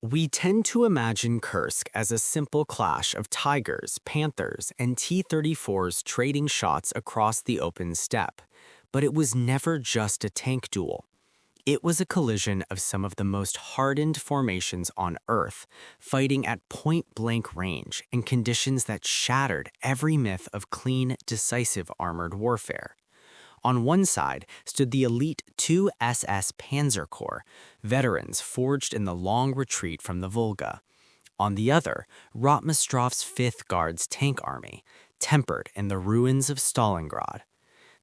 We tend to imagine Kursk as a simple clash of Tigers, Panthers, and T-34s trading shots across the open steppe. But it was never just a tank duel. It was a collision of some of the most hardened formations on Earth, fighting at point-blank range in conditions that shattered every myth of clean, decisive armored warfare. On one side stood the elite 2 SS Panzer Corps, veterans forged in the long retreat from the Volga. On the other, Rotmistrov's 5th Guards Tank Army, tempered in the ruins of Stalingrad.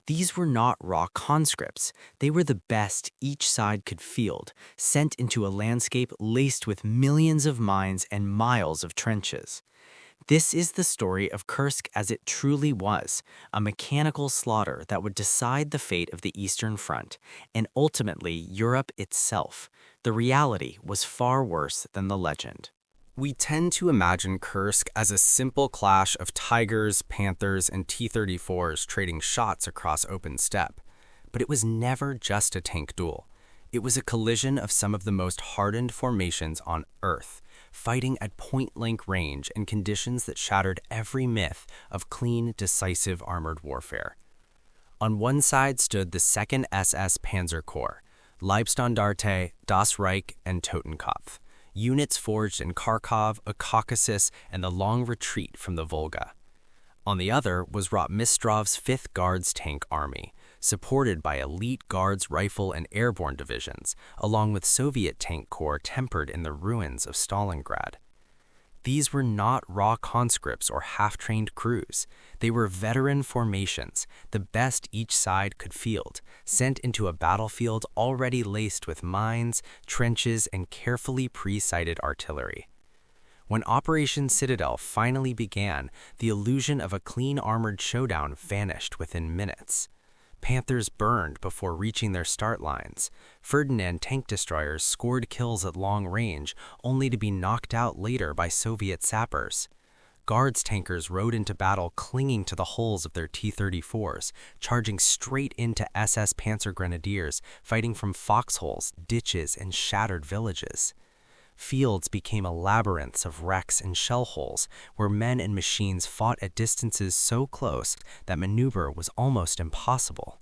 These were not raw conscripts. They were the best each side could field, sent into a landscape laced with millions of mines and miles of trenches. This is the story of Kursk as it truly was, a mechanical slaughter that would decide the fate of the Eastern Front, and ultimately Europe itself. The reality was far worse than the legend. We tend to imagine Kursk as a simple clash of Tigers, Panthers, and T-34s trading shots across open steppe. But it was never just a tank duel. It was a collision of some of the most hardened formations on Earth, fighting at point-blank range in conditions that shattered every myth of clean, decisive armored warfare. On one side stood the 2nd SS Panzer Corps, Leibstandarte, Das Reich, and Totenkopf, units forged in Kharkov, a Caucasus, and the long retreat from the Volga. On the other was Rotmistrov's 5th Guards Tank Army, supported by elite Guards rifle and airborne divisions, along with Soviet tank corps tempered in the ruins of Stalingrad. These were not raw conscripts or half-trained crews. They were veteran formations, the best each side could field, sent into a battlefield already laced with mines, trenches, and carefully pre-sighted artillery. When Operation Citadel finally began, the illusion of a clean armored showdown vanished within minutes. Panthers burned before reaching their start lines. Ferdinand tank destroyers scored kills at long range, only to be knocked out later by Soviet sappers. Guards tankers rode into battle clinging to the hulls of their T-34s, charging straight into SS Panzer Grenadiers, fighting from foxholes, ditches, and shattered villages. Fields became a labyrinth of wrecks and shell holes, where men and machines fought at distances so close that maneuver was almost impossible.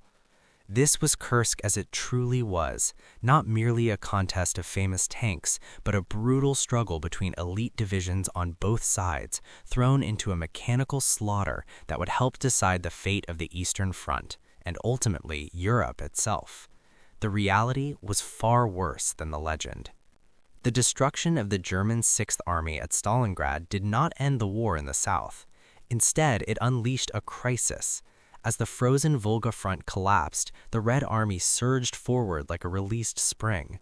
This was Kursk as it truly was, not merely a contest of famous tanks, but a brutal struggle between elite divisions on both sides, thrown into a mechanical slaughter that would help decide the fate of the Eastern Front, and ultimately Europe itself. The reality was far worse than the legend. The destruction of the German 6th Army at Stalingrad did not end the war in the south. Instead, it unleashed a crisis. As the frozen Volga front collapsed, the Red Army surged forward like a released spring.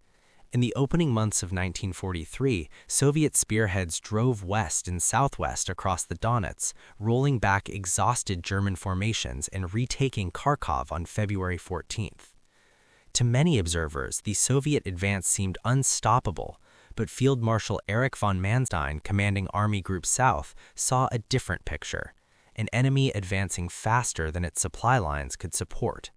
In the opening months of 1943, Soviet spearheads drove west and southwest across the Donets, rolling back exhausted German formations and retaking Kharkov on February 14th. To many observers, the Soviet advance seemed unstoppable, but Field Marshal Erich von Manstein, commanding Army Group South, saw a different picture, an enemy advancing faster than its supply lines could support.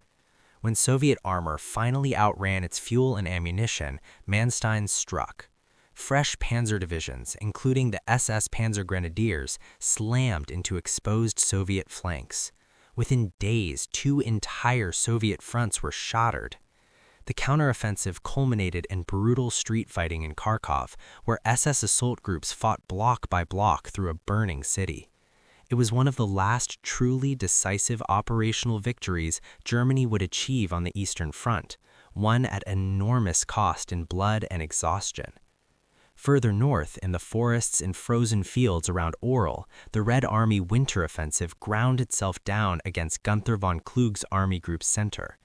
When Soviet armor finally outran its fuel and ammunition, Manstein struck. Fresh panzer divisions, including the SS Panzer Grenadiers, slammed into exposed Soviet flanks. Within days, 2 entire Soviet fronts were shattered. The counteroffensive culminated in brutal street fighting in Kharkov, where SS assault groups fought block by block through a burning city. It was one of the last truly decisive operational victories Germany would achieve on the Eastern Front, one at enormous cost in blood and exhaustion. Further north, in the forests and frozen fields around Orel, the Red Army winter offensive ground itself down against Gunther von Kluge's Army Group Center.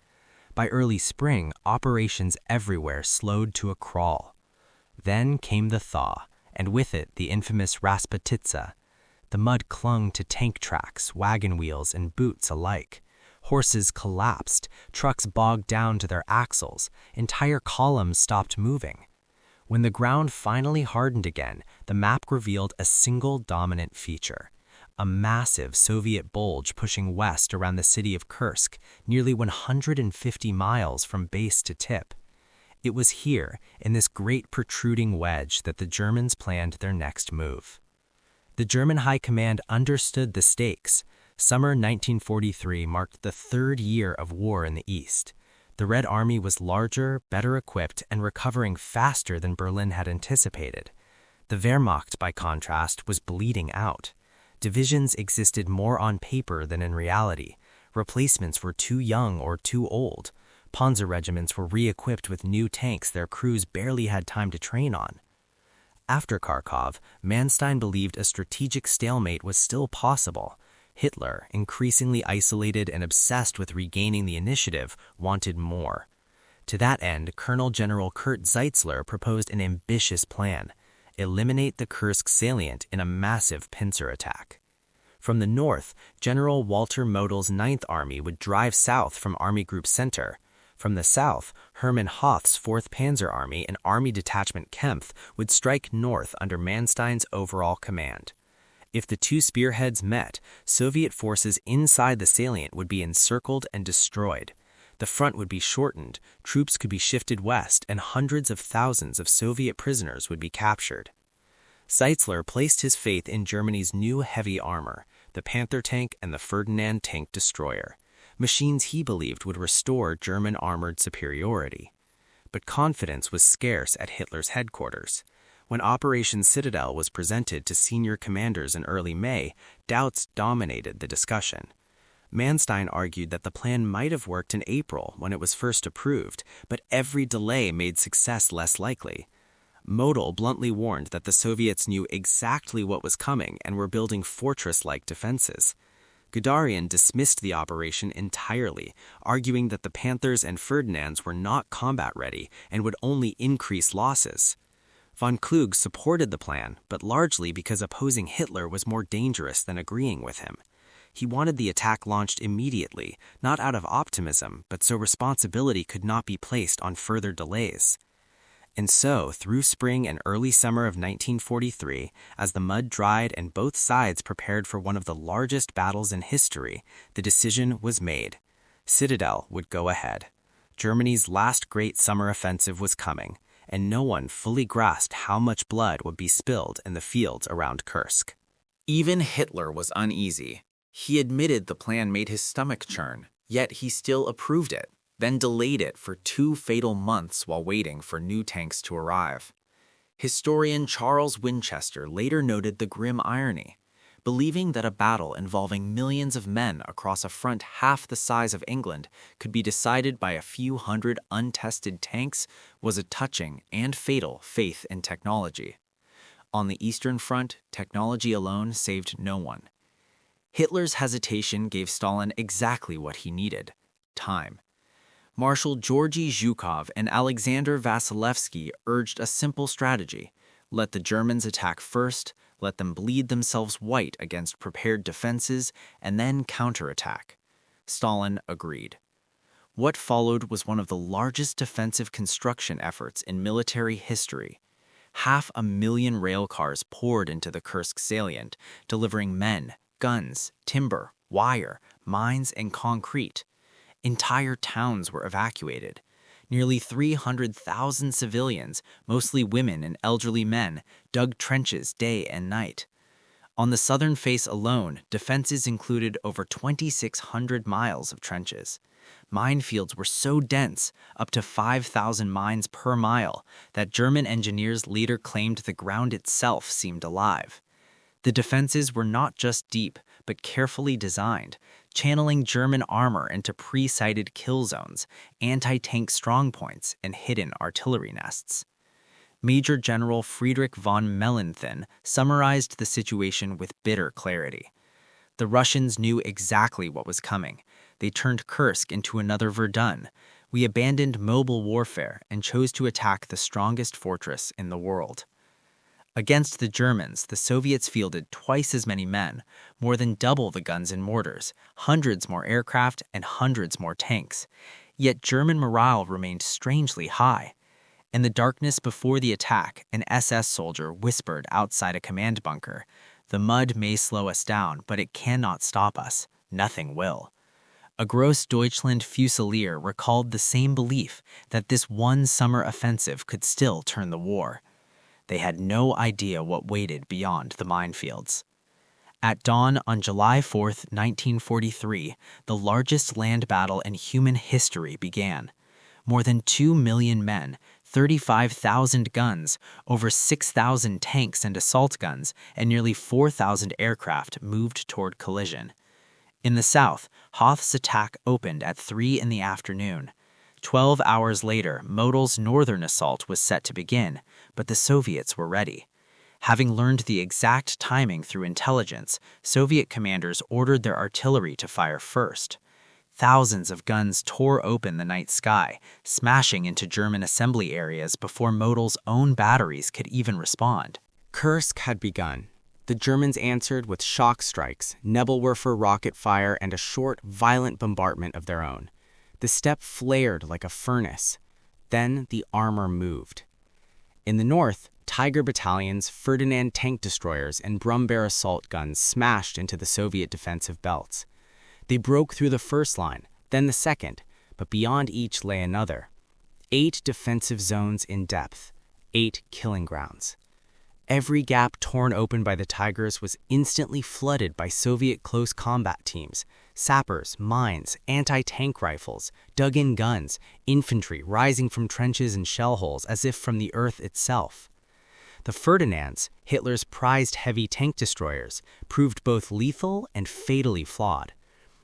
By early spring, operations everywhere slowed to a crawl. Then came the thaw, and with it the infamous Rasputitsa. The mud clung to tank tracks, wagon wheels, and boots alike. Horses collapsed, trucks bogged down to their axles, entire columns stopped moving. When the ground finally hardened again, the map revealed a single dominant feature: a massive Soviet bulge pushing west around the city of Kursk, nearly 150 miles from base to tip. It was here, in this great protruding wedge, that the Germans planned their next move. The German High Command understood the stakes. Summer 1943 marked the third year of war in the East. The Red Army was larger, better equipped, and recovering faster than Berlin had anticipated. The Wehrmacht, by contrast, was bleeding out. Divisions existed more on paper than in reality. Replacements were too young or too old. Panzer regiments were re-equipped with new tanks their crews barely had time to train on. After Kharkov, Manstein believed a strategic stalemate was still possible. Hitler, increasingly isolated and obsessed with regaining the initiative, wanted more. To that end, Colonel General Kurt Zeitzler proposed an ambitious plan: eliminate the Kursk salient in a massive pincer attack. From the north, General Walter Model's 9th Army would drive south from Army Group Center. From the south, Hermann Hoth's 4th Panzer Army and Army Detachment Kempf would strike north under Manstein's overall command. If the two spearheads met, Soviet forces inside the salient would be encircled and destroyed. The front would be shortened, troops could be shifted west, and hundreds of thousands of Soviet prisoners would be captured. Zeitzler placed his faith in Germany's new heavy armor, the Panther tank and the Ferdinand tank destroyer, machines he believed would restore German armored superiority. But confidence was scarce at Hitler's headquarters. When Operation Citadel was presented to senior commanders in early May, doubts dominated the discussion. Manstein argued that the plan might have worked in April when it was first approved, but every delay made success less likely. Model bluntly warned that the Soviets knew exactly what was coming and were building fortress-like defenses. Guderian dismissed the operation entirely, arguing that the Panthers and Ferdinands were not combat-ready and would only increase losses. Von Kluge supported the plan, but largely because opposing Hitler was more dangerous than agreeing with him. He wanted the attack launched immediately, not out of optimism, but so responsibility could not be placed on further delays. And so, through spring and early summer of 1943, as the mud dried and both sides prepared for one of the largest battles in history, the decision was made. Citadel would go ahead. Germany's last great summer offensive was coming, and no one fully grasped how much blood would be spilled in the fields around Kursk. Even Hitler was uneasy. He admitted the plan made his stomach churn, yet he still approved it, then delayed it for 2 fatal months while waiting for new tanks to arrive. Historian Charles Winchester later noted the grim irony. Believing that a battle involving millions of men across a front half the size of England could be decided by a few hundred untested tanks was a touching and fatal faith in technology. On the Eastern Front, technology alone saved no one. Hitler's hesitation gave Stalin exactly what he needed: time. Marshal Georgy Zhukov and Alexander Vasilevsky urged a simple strategy: let the Germans attack first, let them bleed themselves white against prepared defenses, and then counterattack. Stalin agreed. What followed was one of the largest defensive construction efforts in military history. 500,000 railcars poured into the Kursk salient, delivering men, guns, timber, wire, mines, and concrete. Entire towns were evacuated. Nearly 300,000 civilians, mostly women and elderly men, dug trenches day and night. On the southern face alone, defenses included over 2,600 miles of trenches. Minefields were so dense, up to 5,000 mines per mile, that German engineers later claimed the ground itself seemed alive. The defenses were not just deep, but carefully designed, channeling German armor into pre-sighted kill zones, anti-tank strongpoints, and hidden artillery nests. Major General Friedrich von Mellenthin summarized the situation with bitter clarity. The Russians knew exactly what was coming. They turned Kursk into another Verdun. We abandoned mobile warfare and chose to attack the strongest fortress in the world. Against the Germans, the Soviets fielded twice as many men, more than double the guns and mortars, hundreds more aircraft, and hundreds more tanks. Yet German morale remained strangely high. In the darkness before the attack, an SS soldier whispered outside a command bunker, "The mud may slow us down, but it cannot stop us. Nothing will." A Grossdeutschland Fusilier recalled the same belief that this one summer offensive could still turn the war. They had no idea what waited beyond the minefields. At dawn on July 4, 1943, the largest land battle in human history began. More than 2 million men, 35,000 guns, over 6,000 tanks and assault guns, and nearly 4,000 aircraft moved toward collision. In the south, Hoth's attack opened at 3 in the afternoon. 12 hours later, Modul's northern assault was set to begin, but the Soviets were ready. Having learned the exact timing through intelligence, Soviet commanders ordered their artillery to fire first. Thousands of guns tore open the night sky, smashing into German assembly areas before Modul's own batteries could even respond. Kursk had begun. The Germans answered with shock strikes, Nebelwerfer rocket fire, and a short, violent bombardment of their own. The steppe flared like a furnace. Then the armor moved. In the north, Tiger battalions, Ferdinand tank destroyers, and Brummbär assault guns smashed into the Soviet defensive belts. They broke through the first line, then the second, but beyond each lay another. 8 defensive zones in depth, 8 killing grounds. Every gap torn open by the Tigers was instantly flooded by Soviet close combat teams, sappers, mines, anti-tank rifles, dug-in guns, infantry rising from trenches and shell holes as if from the earth itself. The Ferdinands, Hitler's prized heavy tank destroyers, proved both lethal and fatally flawed.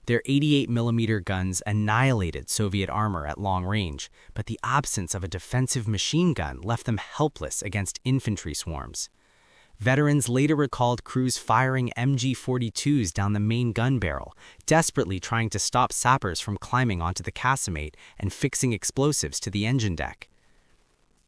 Their 88mm guns annihilated Soviet armor at long range, but the absence of a defensive machine gun left them helpless against infantry swarms. Veterans later recalled crews firing MG-42s down the main gun barrel, desperately trying to stop sappers from climbing onto the casemate and fixing explosives to the engine deck.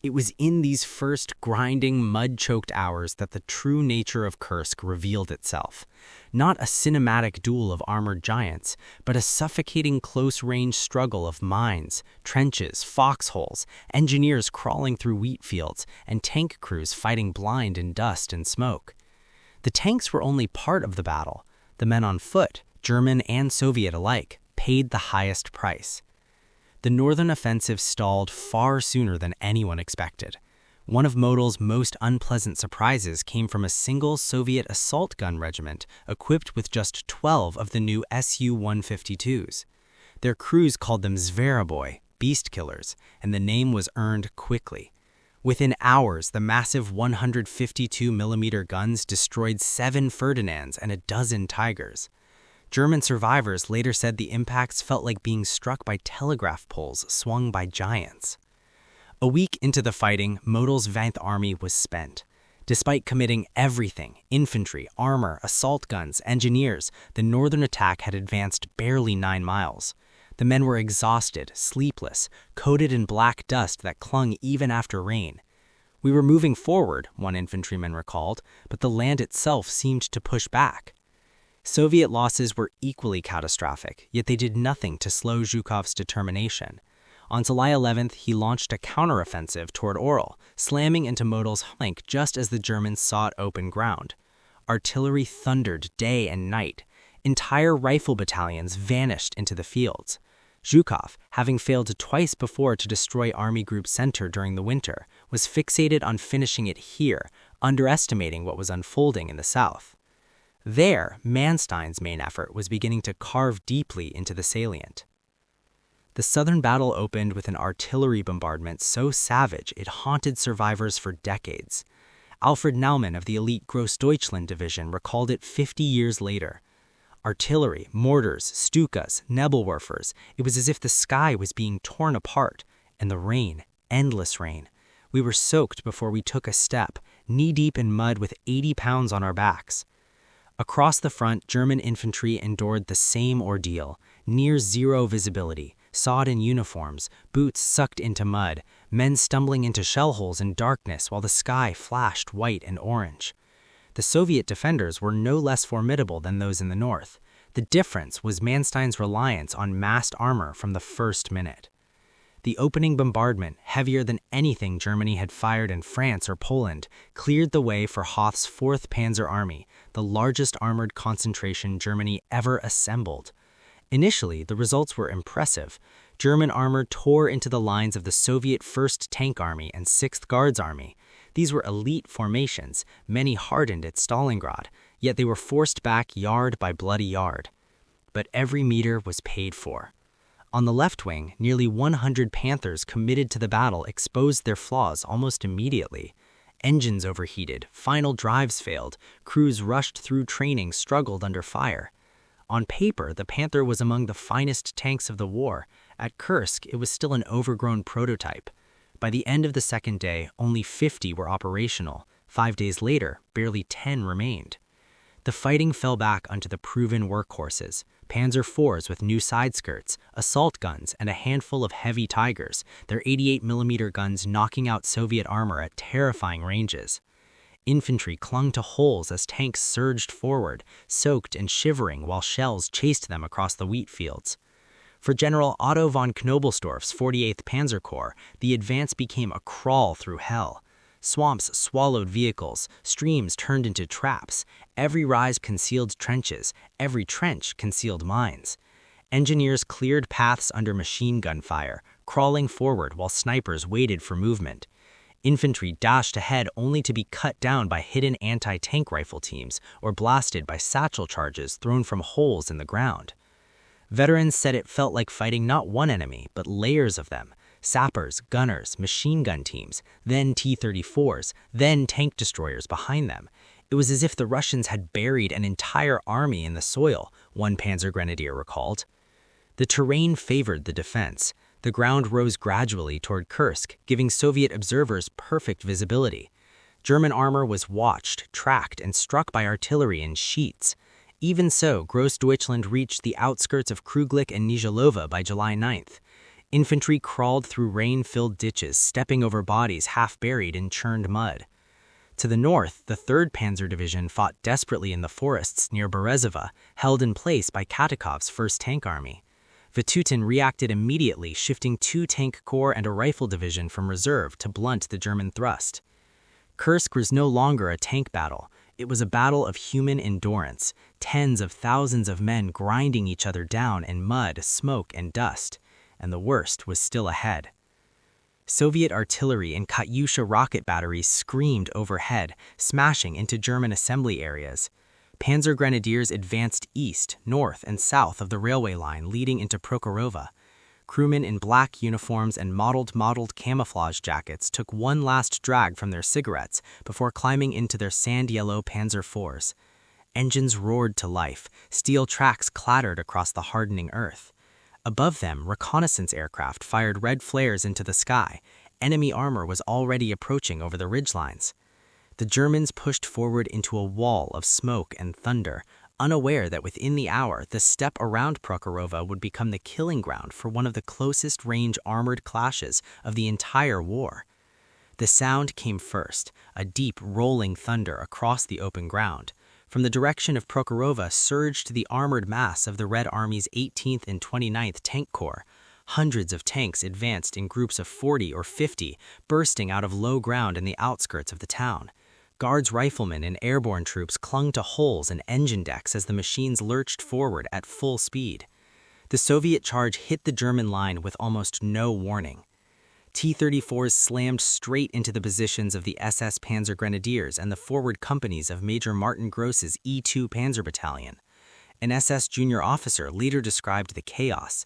It was in these first grinding, mud-choked hours that the true nature of Kursk revealed itself. Not a cinematic duel of armored giants, but a suffocating close-range struggle of mines, trenches, foxholes, engineers crawling through wheat fields, and tank crews fighting blind in dust and smoke. The tanks were only part of the battle. The men on foot, German and Soviet alike, paid the highest price. The northern offensive stalled far sooner than anyone expected. One of Modul's most unpleasant surprises came from a single Soviet assault gun regiment equipped with just 12 of the new Su-152s. Their crews called them Zveroboi, beast killers, and the name was earned quickly. Within hours, the massive 152mm guns destroyed 7 Ferdinands and a dozen Tigers. German survivors later said the impacts felt like being struck by telegraph poles swung by giants. A week into the fighting, Modul's 9th Army was spent. Despite committing everything, infantry, armor, assault guns, engineers, the northern attack had advanced barely 9 miles. The men were exhausted, sleepless, coated in black dust that clung even after rain. "We were moving forward," one infantryman recalled, but the land itself seemed to push back. Soviet losses were equally catastrophic, yet they did nothing to slow Zhukov's determination. On July 11th, he launched a counteroffensive toward Orel, slamming into Modul's flank just as the Germans sought open ground. Artillery thundered day and night. Entire rifle battalions vanished into the fields. Zhukov, having failed twice before to destroy Army Group Center during the winter, was fixated on finishing it here, underestimating what was unfolding in the south. There, Manstein's main effort was beginning to carve deeply into the salient. The southern battle opened with an artillery bombardment so savage it haunted survivors for decades. Alfred Naumann of the elite Grossdeutschland division recalled it 50 years later. Artillery, mortars, Stukas, Nebelwerfers, it was as if the sky was being torn apart, and the rain, endless rain. We were soaked before we took a step, knee-deep in mud with 80 pounds on our backs. Across the front, German infantry endured the same ordeal, near-zero visibility, sodden uniforms, boots sucked into mud, men stumbling into shell holes in darkness while the sky flashed white and orange. The Soviet defenders were no less formidable than those in the north. The difference was Manstein's reliance on massed armor from the first minute. The opening bombardment, heavier than anything Germany had fired in France or Poland, cleared the way for Hoth's 4th Panzer Army, the largest armored concentration Germany ever assembled. Initially, the results were impressive. German armor tore into the lines of the Soviet 1st Tank Army and 6th Guards Army. These were elite formations, many hardened at Stalingrad, yet they were forced back yard by bloody yard. But every meter was paid for. On the left wing, nearly 100 Panthers committed to the battle exposed their flaws almost immediately. Engines overheated, final drives failed, crews rushed through training struggled under fire. On paper, the Panther was among the finest tanks of the war. At Kursk, it was still an overgrown prototype. By the end of the second day, only 50 were operational. 5 days later, barely 10 remained. The fighting fell back onto the proven workhorses, Panzer IVs with new side skirts, assault guns, and a handful of heavy Tigers, their 88mm guns knocking out Soviet armor at terrifying ranges. Infantry clung to holes as tanks surged forward, soaked and shivering while shells chased them across the wheat fields. For General Otto von Knobelsdorff's 48th Panzer Corps, the advance became a crawl through hell. Swamps swallowed vehicles, streams turned into traps, every rise concealed trenches, every trench concealed mines. Engineers cleared paths under machine gun fire, crawling forward while snipers waited for movement. Infantry dashed ahead only to be cut down by hidden anti-tank rifle teams or blasted by satchel charges thrown from holes in the ground. Veterans said it felt like fighting not one enemy, but layers of them. Sappers, gunners, machine gun teams, then T-34s, then tank destroyers behind them. It was as if the Russians had buried an entire army in the soil, one Panzer Grenadier recalled. The terrain favored the defense. The ground rose gradually toward Kursk, giving Soviet observers perfect visibility. German armor was watched, tracked, and struck by artillery in sheets. Even so, Grossdeutschland reached the outskirts of Kruglik and Nizhilova by July 9th. Infantry crawled through rain-filled ditches, stepping over bodies half buried in churned mud. To the north, the 3rd Panzer Division fought desperately in the forests near Berezova, held in place by Katakov's 1st Tank Army. Vatutin reacted immediately, shifting 2 tank corps and a rifle division from reserve to blunt the German thrust. Kursk was no longer a tank battle. It was a battle of human endurance, tens of thousands of men grinding each other down in mud, smoke, and dust. And the worst was still ahead. Soviet artillery and Katyusha rocket batteries screamed overhead, smashing into German assembly areas. Panzer Grenadiers advanced east, north, and south of the railway line leading into Prokhorovka. Crewmen in black uniforms and mottled camouflage jackets took one last drag from their cigarettes before climbing into their sand-yellow Panzer IVs. Engines roared to life, steel tracks clattered across the hardening earth. Above them, reconnaissance aircraft fired red flares into the sky. Enemy armor was already approaching over the ridgelines. The Germans pushed forward into a wall of smoke and thunder, unaware that within the hour, the steppe around Prokhorovka would become the killing ground for one of the closest-range armored clashes of the entire war. The sound came first, a deep, rolling thunder across the open ground. From the direction of Prokhorovka surged the armored mass of the Red Army's 18th and 29th Tank Corps. Hundreds of tanks advanced in groups of 40 or 50, bursting out of low ground in the outskirts of the town. Guards riflemen and airborne troops clung to holes and engine decks as the machines lurched forward at full speed. The Soviet charge hit the German line with almost no warning. T-34s slammed straight into the positions of the SS Panzer Grenadiers and the forward companies of Major Martin Gross's E-2 Panzer Battalion. An SS junior officer later described the chaos.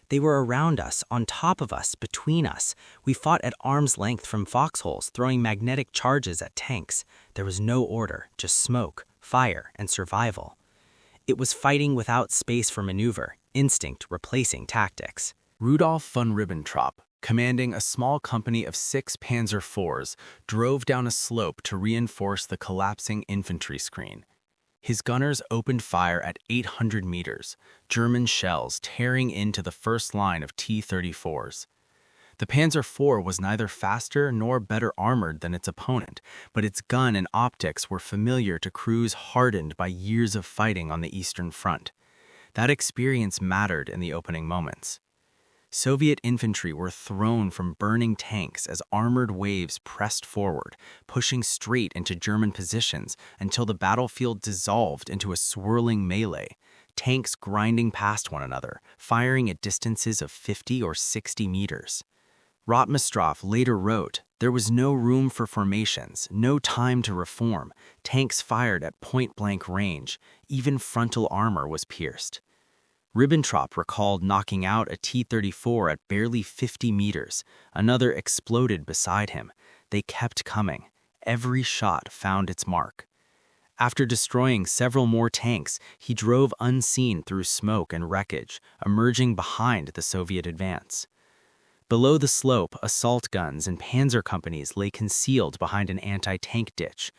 "They were around us, on top of us, between us. We fought at arm's length from foxholes, throwing magnetic charges at tanks. There was no order, just smoke, fire, and survival." It was fighting without space for maneuver, instinct replacing tactics. Rudolf von Ribbentrop, commanding a small company of 6 Panzer IVs, drove down a slope to reinforce the collapsing infantry screen. His gunners opened fire at 800 meters, German shells tearing into the first line of T-34s. The Panzer IV was neither faster nor better armored than its opponent, but its gun and optics were familiar to crews hardened by years of fighting on the Eastern Front. That experience mattered in the opening moments. Soviet infantry were thrown from burning tanks as armored waves pressed forward, pushing straight into German positions until the battlefield dissolved into a swirling melee. tanks grinding past one another, firing at distances of 50 or 60 meters. Rotmistrov later wrote, "There was no room for formations, no time to reform. Tanks fired at point-blank range. Even frontal armor was pierced." Ribbentrop recalled knocking out a T-34 at barely 50 meters. Another exploded beside him. They kept coming. Every shot found its mark. After destroying several more tanks, he drove unseen through smoke and wreckage, emerging behind the Soviet advance. Below the slope, assault guns and panzer companies lay concealed behind an anti-tank ditch.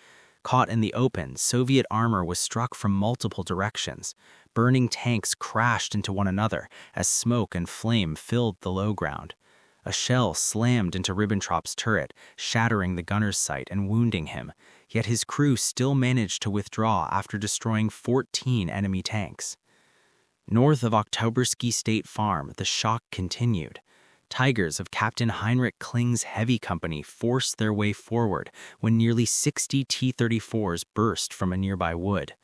Caught in the open, Soviet armor was struck from multiple directions. Burning tanks crashed into one another as smoke and flame filled the low ground. A shell slammed into Ribbentrop's turret, shattering the gunner's sight and wounding him, yet his crew still managed to withdraw after destroying 14 enemy tanks. North of Oktyabrsky State Farm, the shock continued. Tigers of Captain Heinrich Kling's heavy company forced their way forward when nearly 60 T-34s burst from a nearby wood.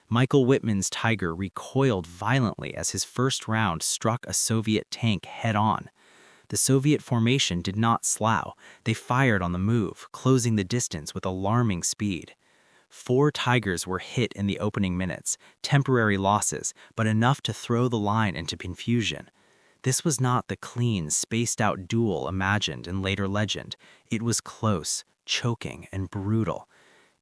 Michael Wittmann's Tiger recoiled violently as his first round struck a Soviet tank head-on. The Soviet formation did not slough. They fired on the move, closing the distance with alarming speed. 4 Tigers were hit in the opening minutes, temporary losses, but enough to throw the line into confusion. This was not the clean, spaced-out duel imagined in later legend. It was close, choking, and brutal.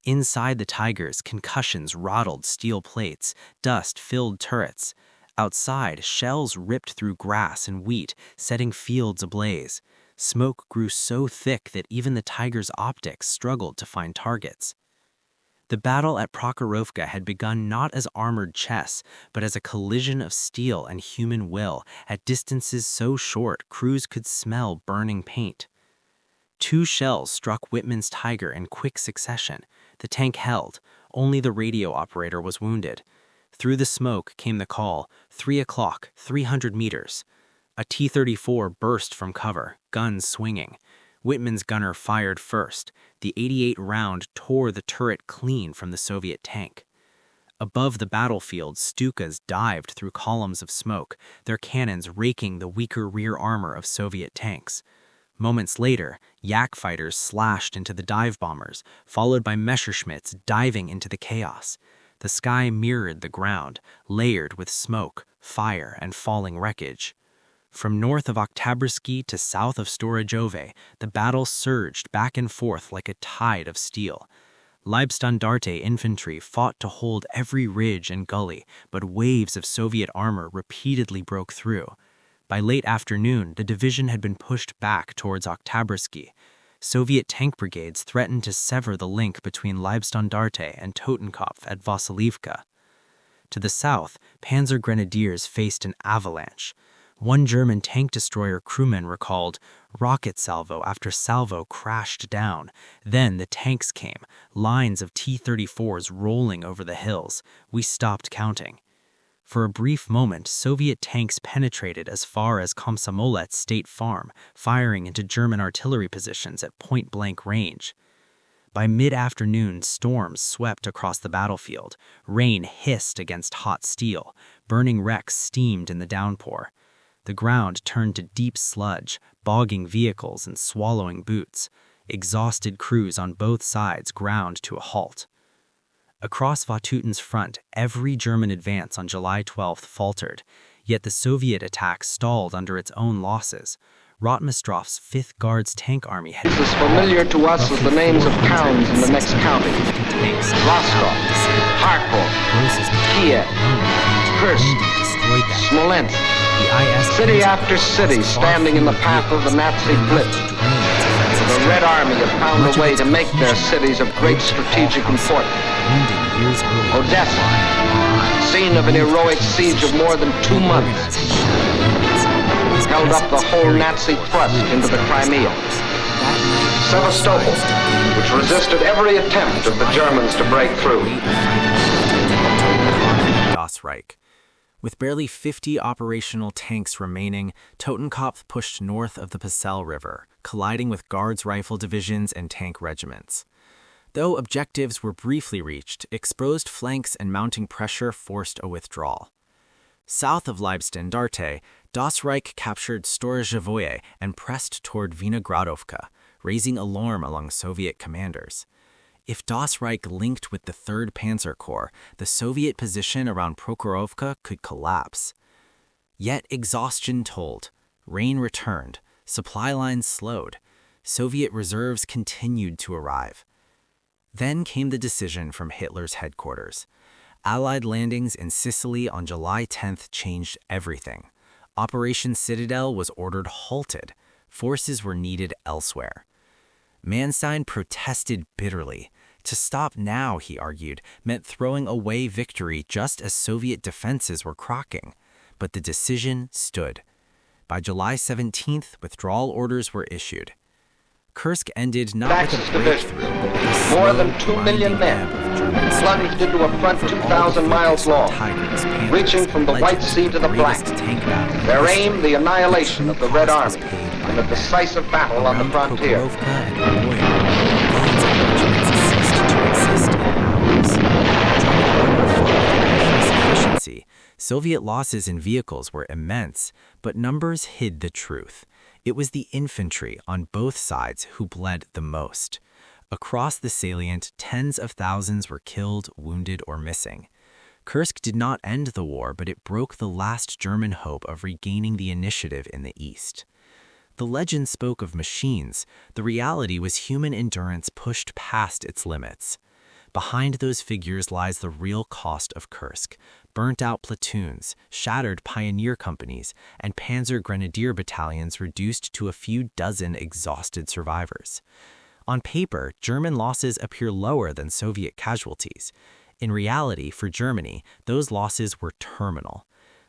Inside the Tigers, concussions rattled steel plates, dust filled turrets. Outside, shells ripped through grass and wheat, setting fields ablaze. Smoke grew so thick that even the Tigers' optics struggled to find targets. The battle at Prokhorovka had begun not as armored chess, but as a collision of steel and human will at distances so short crews could smell burning paint. 2 shells struck Wittmann's Tiger in quick succession. The tank held. Only the radio operator was wounded. Through the smoke came the call, 3 o'clock, 300 meters. A T-34 burst from cover, guns swinging. Wittmann's gunner fired first. The 88 round tore the turret clean from the Soviet tank. Above the battlefield, Stukas dived through columns of smoke, their cannons raking the weaker rear armor of Soviet tanks. Moments later, Yak fighters slashed into the dive bombers, followed by Messerschmitts diving into the chaos. The sky mirrored the ground, layered with smoke, fire, and falling wreckage. From north of Oktyabrsky to south of Storojove, the battle surged back and forth like a tide of steel. Leibstandarte infantry fought to hold every ridge and gully, but waves of Soviet armor repeatedly broke through. By late afternoon, the division had been pushed back towards Oktyabrsky. Soviet tank brigades threatened to sever the link between Leibstandarte and Totenkopf at Vassilivka. To the south, Panzer Grenadiers faced an avalanche. One German tank destroyer crewman recalled, "Rocket salvo after salvo crashed down. Then the tanks came, lines of T-34s rolling over the hills. We stopped counting." For a brief moment, Soviet tanks penetrated as far as Komsomolets State Farm, firing into German artillery positions at point-blank range. By mid-afternoon, storms swept across the battlefield. Rain hissed against hot steel. Burning wrecks steamed in the downpour. The ground turned to deep sludge, bogging vehicles and swallowing boots. Exhausted crews on both sides ground to a halt. Across Vatutin's front, every German advance on July 12th faltered, yet the Soviet attack stalled under its own losses. Rotmistrov's 5th Guards Tank Army had This is familiar to us as the names of towns in the next county. Rostov, Kharkov, Kiev, Kursk, Smolensk. City after city standing in the path of the Nazi blitz. The Red Army have found a way to make their cities of great strategic importance. Odessa, scene of an heroic siege of more than 2 months, held up the whole Nazi thrust into the Crimea. Sevastopol, which resisted every attempt of the Germans to break through. Das Reich. With barely 50 operational tanks remaining, Totenkopf pushed north of the Psel River, colliding with Guards rifle divisions and tank regiments. Though objectives were briefly reached, exposed flanks and mounting pressure forced a withdrawal. South of Leibstandarte, Das Reich captured Storozhevoye and pressed toward Vinogradovka, raising alarm among Soviet commanders. If Das Reich linked with the 3rd Panzer Corps, the Soviet position around Prokhorovka could collapse. Yet exhaustion told. Rain returned. Supply lines slowed. Soviet reserves continued to arrive. Then came the decision from Hitler's headquarters. Allied landings in Sicily on July 10th changed everything. Operation Citadel was ordered halted. Forces were needed elsewhere. Manstein protested bitterly. To stop now, he argued, meant throwing away victory just as Soviet defenses were cracking. But the decision stood. By July 17th, withdrawal orders were issued. Kursk ended not with a breakthrough, but with a slow, more than 2 million men plunged into a front 2,000 miles long, reaching from the White Sea to the Black. Their aim, the annihilation of the Red Army in a decisive battle on the frontier. Soviet losses in vehicles were immense, but numbers hid the truth. It was the infantry on both sides who bled the most. Across the salient, tens of thousands were killed, wounded, or missing. Kursk did not end the war, but it broke the last German hope of regaining the initiative in the east. The legend spoke of machines. The reality was human endurance pushed past its limits. Behind those figures lies the real cost of Kursk: burnt-out platoons, shattered pioneer companies, and Panzer Grenadier battalions reduced to a few dozen exhausted survivors. On paper, German losses appear lower than Soviet casualties. In reality, for Germany, those losses were terminal.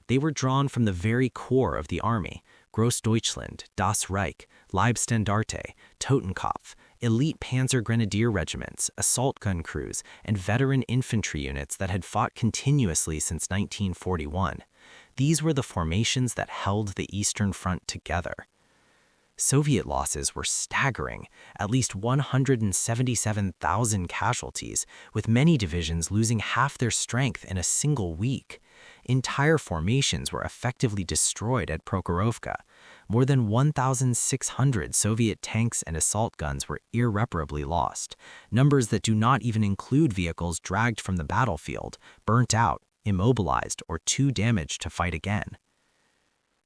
They were drawn from the very core of the army: Grossdeutschland, Das Reich, Leibstandarte, Totenkopf, elite Panzer Grenadier regiments, assault gun crews, and veteran infantry units that had fought continuously since 1941. These were the formations that held the Eastern Front together. Soviet losses were staggering, at least 177,000 casualties, with many divisions losing half their strength in a single week. Entire formations were effectively destroyed at Prokhorovka. More than 1,600 Soviet tanks and assault guns were irreparably lost, numbers that do not even include vehicles dragged from the battlefield, burnt out, immobilized, or too damaged to fight again.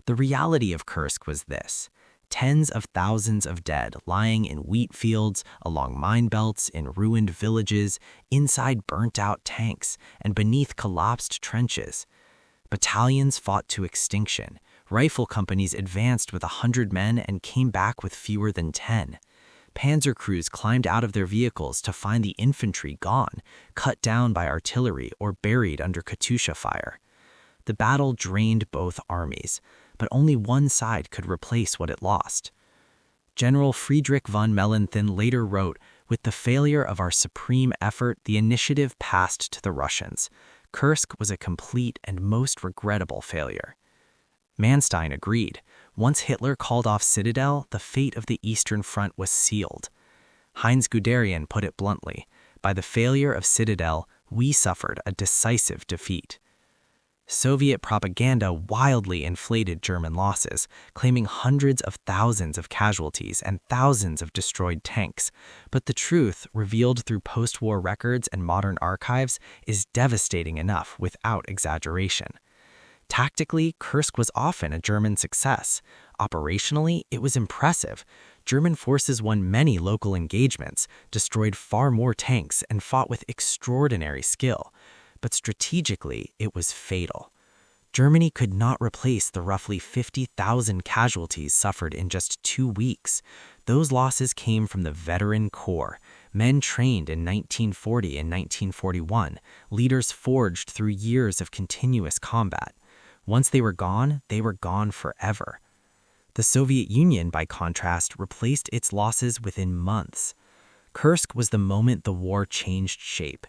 The reality of Kursk was this: tens of thousands of dead lying in wheat fields, along mine belts, in ruined villages, inside burnt-out tanks, and beneath collapsed trenches. Battalions fought to extinction. Rifle companies advanced with 100 men and came back with fewer than 10. Panzer crews climbed out of their vehicles to find the infantry gone, cut down by artillery or buried under Katyusha fire. The battle drained both armies, but only one side could replace what it lost. General Friedrich von Mellenthin later wrote, "With the failure of our supreme effort, the initiative passed to the Russians. Kursk was a complete and most regrettable failure." Manstein agreed. Once Hitler called off Citadel, the fate of the Eastern Front was sealed. Heinz Guderian put it bluntly: "By the failure of Citadel, we suffered a decisive defeat." Soviet propaganda wildly inflated German losses, claiming hundreds of thousands of casualties and thousands of destroyed tanks. But the truth, revealed through post-war records and modern archives, is devastating enough without exaggeration. Tactically, Kursk was often a German success. Operationally, it was impressive. German forces won many local engagements, destroyed far more tanks, and fought with extraordinary skill. But strategically, it was fatal. Germany could not replace the roughly 50,000 casualties suffered in just 2 weeks. Those losses came from the veteran corps, men trained in 1940 and 1941, leaders forged through years of continuous combat. Once they were gone forever. The Soviet Union, by contrast, replaced its losses within months. Kursk was the moment the war changed shape.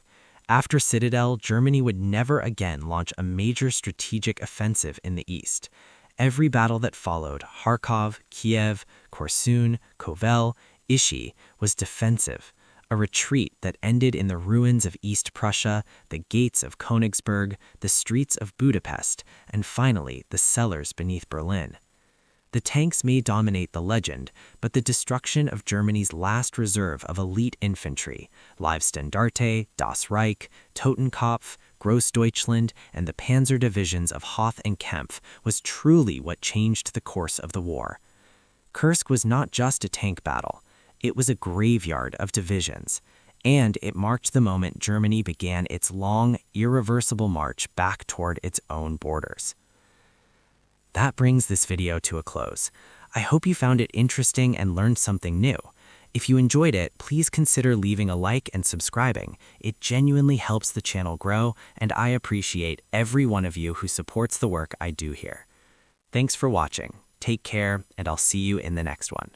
After Citadel, Germany would never again launch a major strategic offensive in the east. Every battle that followed, Kharkov, Kiev, Korsun, Kovel, Ishi, was defensive. a retreat that ended in the ruins of East Prussia, the gates of Königsberg, the streets of Budapest, and finally the cellars beneath Berlin. The tanks may dominate the legend, but the destruction of Germany's last reserve of elite infantry, Leibstandarte, Das Reich, Totenkopf, Grossdeutschland, and the panzer divisions of Hoth and Kempf was truly what changed the course of the war. Kursk was not just a tank battle. It was a graveyard of divisions, and it marked the moment Germany began its long, irreversible march back toward its own borders. That brings this video to a close. I hope you found it interesting and learned something new. If you enjoyed it, please consider leaving a like and subscribing. It genuinely helps the channel grow, and I appreciate every one of you who supports the work I do here. Thanks for watching. Take care, and I'll see you in the next one.